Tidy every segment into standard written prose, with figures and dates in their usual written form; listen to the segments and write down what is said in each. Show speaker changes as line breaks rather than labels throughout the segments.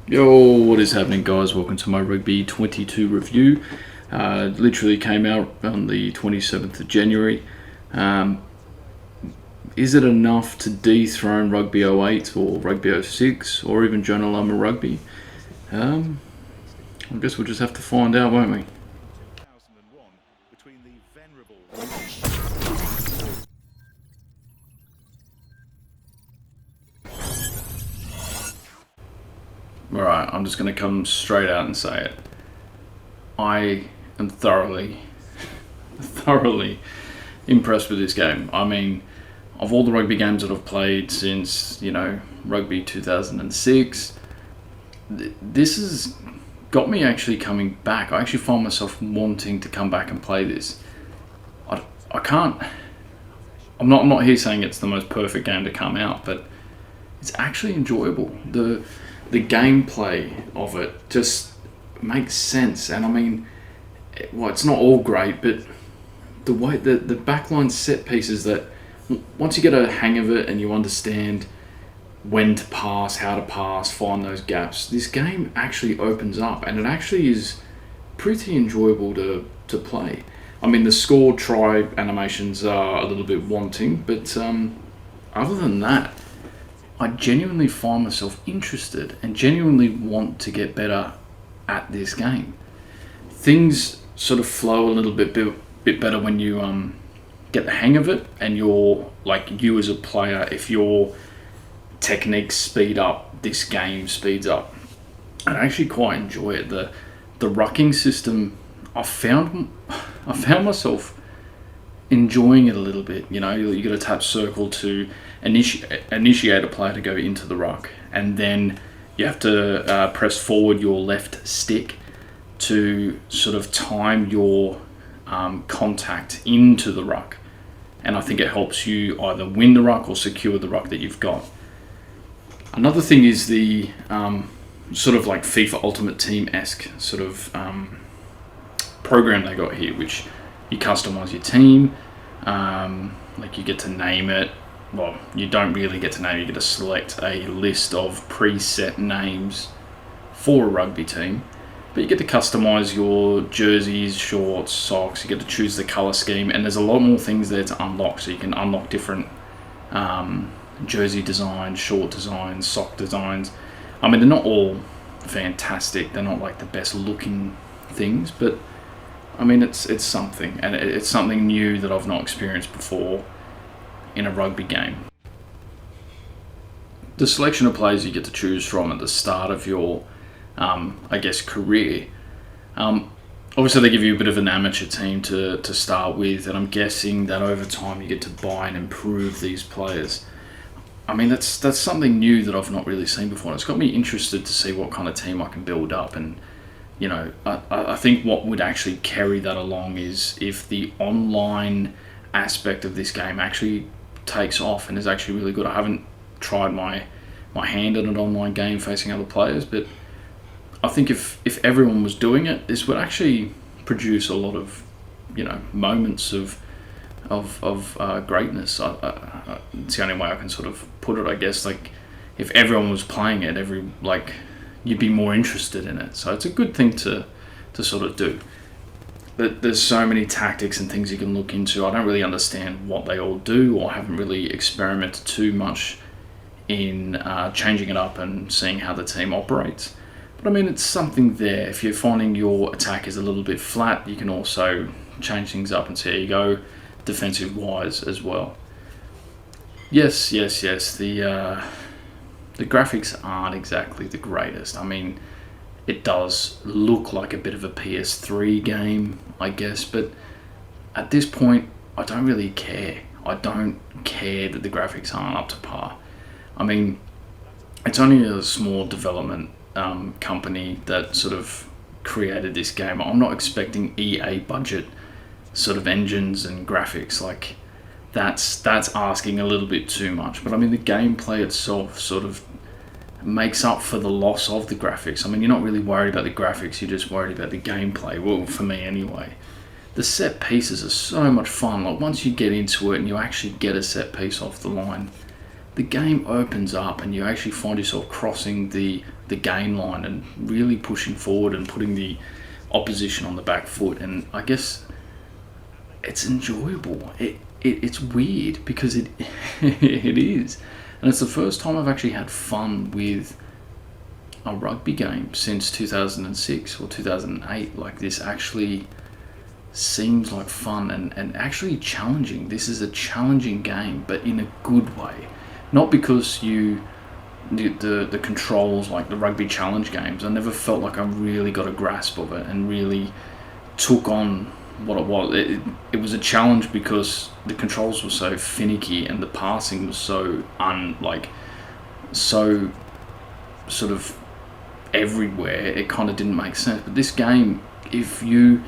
Yo, what is happening, guys? Welcome to my Rugby 22 review. Literally came out on the 27th of January. Um, is it enough to dethrone Rugby 08 or Rugby 06 or even Jonah Lama Rugby? I guess we'll just have to find out, won't we?
2001 between the venerable
Alright, I'm just going to come straight out and say it. I am thoroughly impressed with this game. I mean, of all the rugby games that I've played since, Rugby 2006, this has got me actually coming back. I actually find myself wanting to come back and play this. I can't. I'm not here saying it's the most perfect game to come out, but it's actually enjoyable. The gameplay of it just makes sense, and I mean, well, it's not all great, but the way the backline set pieces, that once you get a hang of it and you understand when to pass, how to pass, find those gaps, this game actually opens up, and it actually is pretty enjoyable to play. I mean, the score try animations are a little bit wanting, but other than that, I genuinely find myself interested and genuinely want to get better at this game. Things sort of flow a little bit better when you get the hang of it, and you're like, you as a player, if your techniques speed up, this game speeds up. And I actually quite enjoy it. The rucking system, I found myself enjoying it a little bit. You know, you got to tap circle to initiate a player to go into the ruck, and then you have to press forward your left stick to sort of time your contact into the ruck. And I think it helps you either win the ruck or secure the ruck that you've got. Another thing is the sort of like FIFA Ultimate Team-esque sort of program they got here, which you customize your team. Like, you get to name it. Well, you don't really get to name it. You get to select a list of preset names for a rugby team. But you get to customize your jerseys, shorts, socks. You get to choose the color scheme, and there's a lot more things there to unlock. So you can unlock different jersey designs, short designs, sock designs. I mean, they're not all fantastic. They're not like the best looking things, but I mean, it's something, and it's something new that I've not experienced before in a rugby game. The selection of players you get to choose from at the start of your, career. Obviously, they give you a bit of an amateur team to start with, and I'm guessing that over time you get to buy and improve these players. I mean, that's something new that I've not really seen before. It's got me interested to see what kind of team I can build up, and I think what would actually carry that along is if the online aspect of this game actually takes off and is actually really good. I haven't tried my hand at an online game facing other players, but I think if everyone was doing it, this would actually produce a lot of moments of greatness. It's the only way I can sort of put it, I guess. Like, if everyone was playing it, you'd be more interested in it. So it's a good thing to sort of do. But there's so many tactics and things you can look into. I don't really understand what they all do, or haven't really experimented too much in changing it up and seeing how the team operates. But I mean, it's something there. If you're finding your attack is a little bit flat, you can also change things up and see how you go defensive wise as well. Yes. The graphics aren't exactly the greatest. I mean, it does look like a bit of a PS3 game, I guess, but at this point, I don't really care. I don't care that the graphics aren't up to par. I mean, it's only a small development company that sort of created this game. I'm not expecting EA budget sort of engines and graphics. Like, that's asking a little bit too much. But I mean, the gameplay itself sort of makes up for the loss of the graphics. I mean, you're not really worried about the graphics, you're just worried about the gameplay. Well, for me anyway. The set pieces are so much fun. Like, once you get into it and you actually get a set piece off the line, the game opens up and you actually find yourself crossing the game line and really pushing forward and putting the opposition on the back foot. And I guess it's enjoyable. It's weird because it it is. And it's the first time I've actually had fun with a rugby game since 2006 or 2008. Like, this actually seems like fun and actually challenging. This is a challenging game, but in a good way. Not because the controls like the rugby challenge games, I never felt like I really got a grasp of it and really took on what it was. It was a challenge because the controls were so finicky and the passing was so so sort of everywhere. It kind of didn't make sense. But this game, if you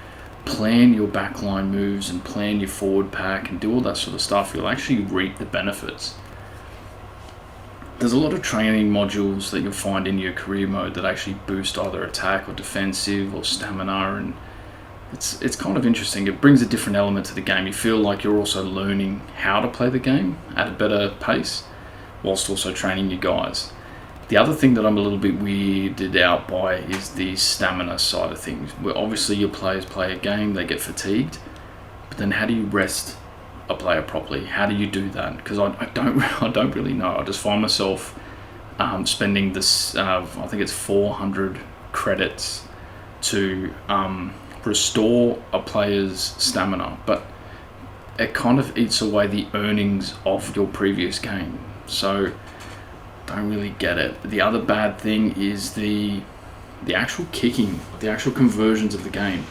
plan your backline moves and plan your forward pack and do all that sort of stuff, you'll actually reap the benefits. There's a lot of training modules that you'll find in your career mode that actually boost either attack or defensive or stamina, and it's kind of interesting. It brings a different element to the game. You feel like you're also learning how to play the game at a better pace whilst also training your guys. The other thing that I'm a little bit weirded out by is the stamina side of things, where obviously your players play a game, they get fatigued, but then how do you rest a player properly? How do you do that? Because I don't really know. I just find myself spending this, I think it's 400 credits to restore a player's stamina, but it kind of eats away the earnings of your previous game. So don't really get it. The other bad thing is the actual kicking, the actual conversions of the game.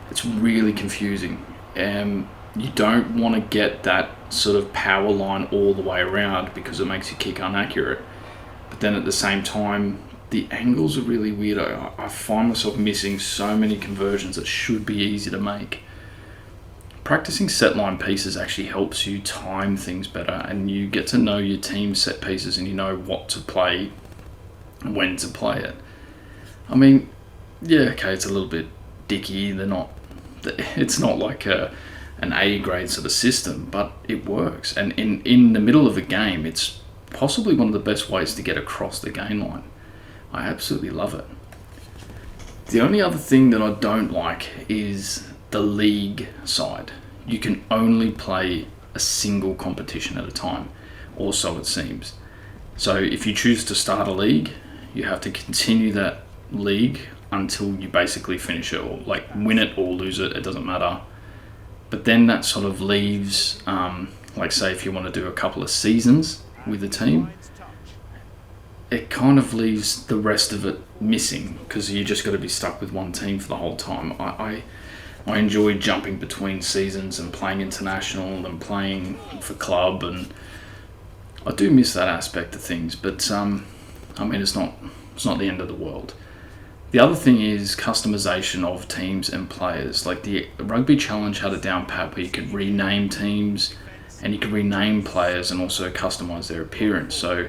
It's really confusing. You don't want to get that sort of power line all the way around because it makes your kick inaccurate. But then at the same time, the angles are really weird. I find myself missing so many conversions that should be easy to make. Practicing set line pieces actually helps you time things better, and you get to know your team's set pieces and you know what to play, when to play it. I mean, yeah, okay, it's a little bit dicky. It's not like an A grade sort of system, but it works. And in the middle of a game, it's possibly one of the best ways to get across the game line. I absolutely love it. The only other thing that I don't like is the league side. You can only play a single competition at a time, or so it seems. So if you choose to start a league, you have to continue that league until you basically finish it, or like win it or lose it, it doesn't matter. But then that sort of leaves, like say if you want to do a couple of seasons with a team, it kind of leaves the rest of it missing because you just got to be stuck with one team for the whole time. I enjoy jumping between seasons and playing international and playing for club, and I do miss that aspect of things. But I mean, it's not the end of the world. The other thing is customization of teams and players. Like the Rugby Challenge had it down pat where you could rename teams and you could rename players and also customize their appearance. So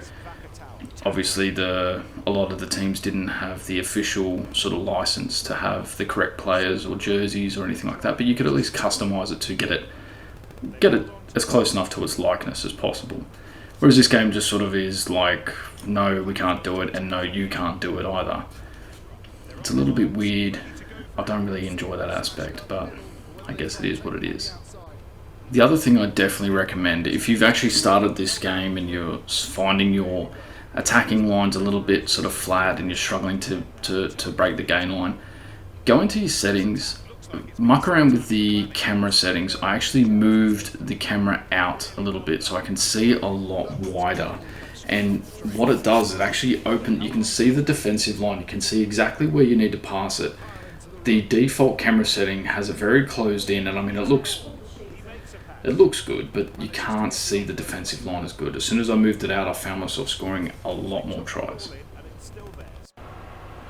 obviously a lot of the teams didn't have the official sort of license to have the correct players or jerseys or anything like that, but you could at least customize it to get it as close enough to its likeness as possible. Whereas this game just sort of is like, no, we can't do it, and no, you can't do it either. It's a little bit weird. I don't really enjoy that aspect, but I guess it is what it is. The other thing I definitely recommend, if you've actually started this game and you're finding your attacking line's a little bit sort of flat and you're struggling to break the gain line, go into your settings, muck around with the camera settings. I actually moved the camera out a little bit so I can see a lot wider. And what it does, it actually you can see the defensive line, you can see exactly where you need to pass it. The default camera setting has it very closed in, and I mean, it looks good, but you can't see the defensive line as good. As soon as I moved it out, I found myself scoring a lot more tries.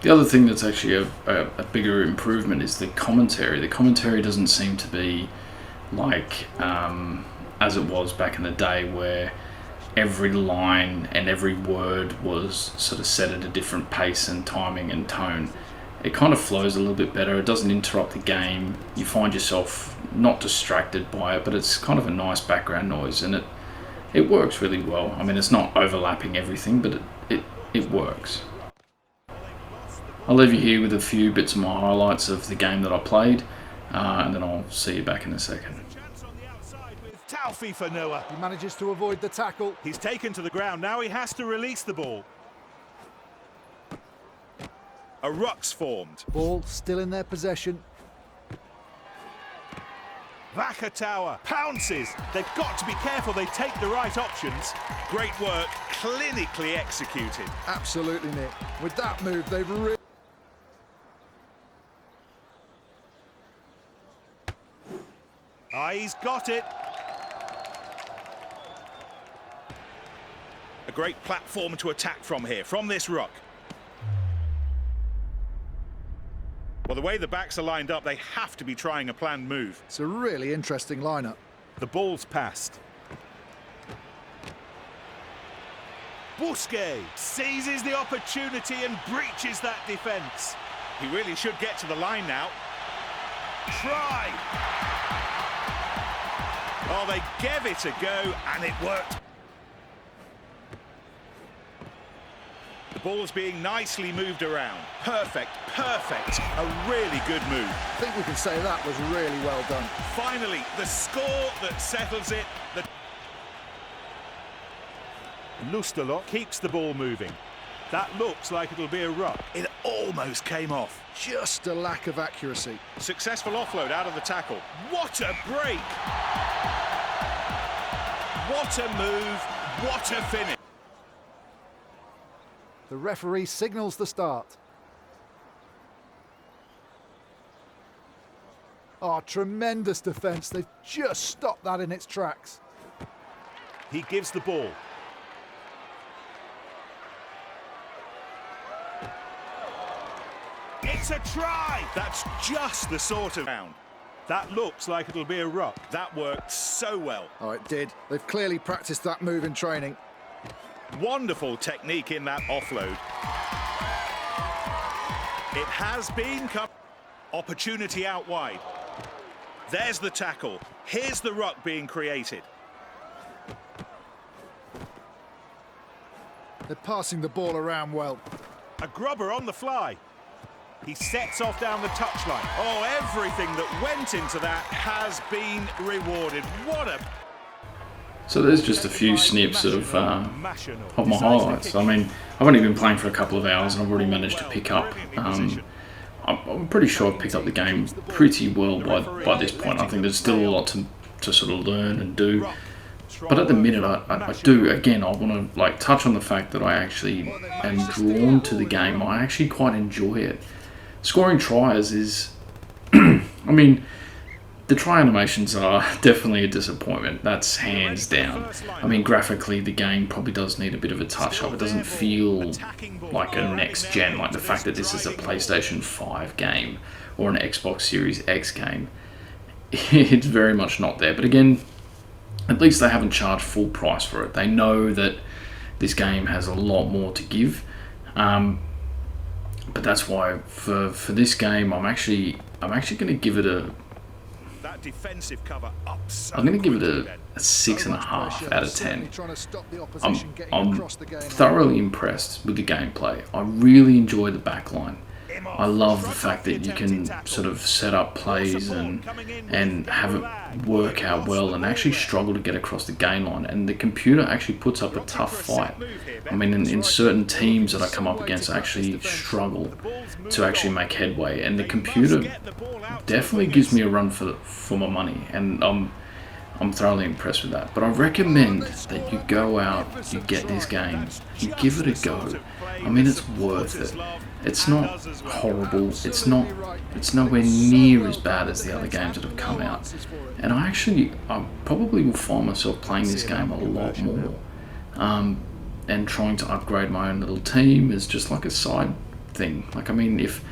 The other thing that's actually a bigger improvement is the commentary. The commentary doesn't seem to be like as it was back in the day, where every line and every word was sort of set at a different pace and timing and tone. It kind of flows a little bit better. It doesn't interrupt the game. You find yourself not distracted by it, but it's kind of a nice background noise, and it works really well. I mean, it's not overlapping everything, but it works. I'll leave you here with a few bits of my highlights of the game that I played, and then I'll see you back in a second.
Taufi for Noah.
He manages to avoid the tackle.
He's taken to the ground. Now he has to release the ball. A ruck's formed.
Ball still in their possession.
Vakatawa pounces. They've got to be careful they take the right options. Great work, clinically executed.
Absolutely, Nick. With that move, they've really...
Ah, he's got it. A great platform to attack from here, from this ruck. Well, the way the backs are lined up, they have to be trying a planned move.
It's a really interesting lineup.
The ball's passed. Busquets seizes the opportunity and breaches that defence. He really should get to the line now. Try! Oh, they gave it a go and it worked. The ball's being nicely moved around. Perfect, perfect. A really good move.
I think we can say that was really well done.
Finally, the score that settles it. Lustelot keeps the ball moving. That looks like it'll be a ruck. It almost came off.
Just a lack of accuracy.
Successful offload out of the tackle. What a break! What a move, what a finish.
The referee signals the start. Oh, tremendous defence. They've just stopped that in its tracks.
He gives the ball. It's a try! That's just the sort of round. That looks like it'll be a ruck. That worked so well.
Oh, it did. They've clearly practiced that move in training.
Wonderful technique in that offload. It has been opportunity out wide. There's the tackle. Here's the ruck being created.
They're passing the ball around well.
A grubber on the fly. He sets off down the touchline. Oh, everything that went into that has been rewarded. What a...
So there's just a few snips of my highlights. I mean, I've only been playing for a couple of hours and I've already managed to pick up. I'm pretty sure I've picked up the game pretty well by this point. I think there's still a lot to sort of learn and do. But at the minute, I do, again, I want to touch on the fact that I actually am drawn to the game. I actually quite enjoy it. Scoring tries is, I mean, the try animations are definitely a disappointment. That's hands down. I mean, graphically, the game probably does need a bit of a touch-up. It doesn't feel like a next-gen, like the fact that this is a PlayStation 5 game or an Xbox Series X game. It's very much not there. But again, at least they haven't charged full price for it. They know that this game has a lot more to give. But that's why for this game, I'm actually going to give it a...
That defensive cover up so
I'm going to give it a 6.5 out of 10. I'm thoroughly impressed with the gameplay. I really enjoy the backline. I love the fact that you can sort of set up plays and have it work out well and actually struggle to get across the game line. And the computer actually puts up a tough fight. I mean, in certain teams that I come up against, I actually struggle to actually make headway. And the computer definitely gives me a run for my money. And I'm thoroughly impressed with that. But I recommend that you go out, you get this game, you give it a go. I mean, it's worth it. It's not horrible. It's nowhere near as bad as the other games that have come out. And I probably will find myself playing this game a lot more. And trying to upgrade my own little team is just like a side thing. Like, I mean, if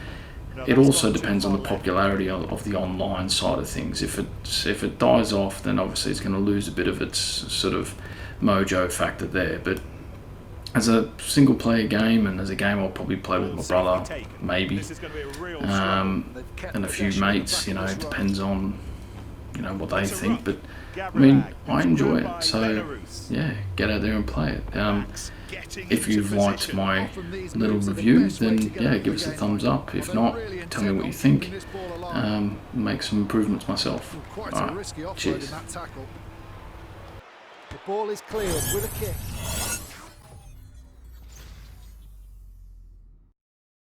it also depends on the popularity of the online side of things. If it dies off, then obviously it's going to lose a bit of its sort of mojo factor there. But as a single player game and as a game I'll probably play with my brother, maybe, and a few mates, it depends on what they think. But I mean, I enjoy it, so yeah, get out there and play it. If you've liked my little review, then yeah, give us a thumbs up. If not, tell me what you think. Make some improvements myself.
Quite a
Alright,
risky offload
cheers.
in that tackle. The ball is cleared with a kick.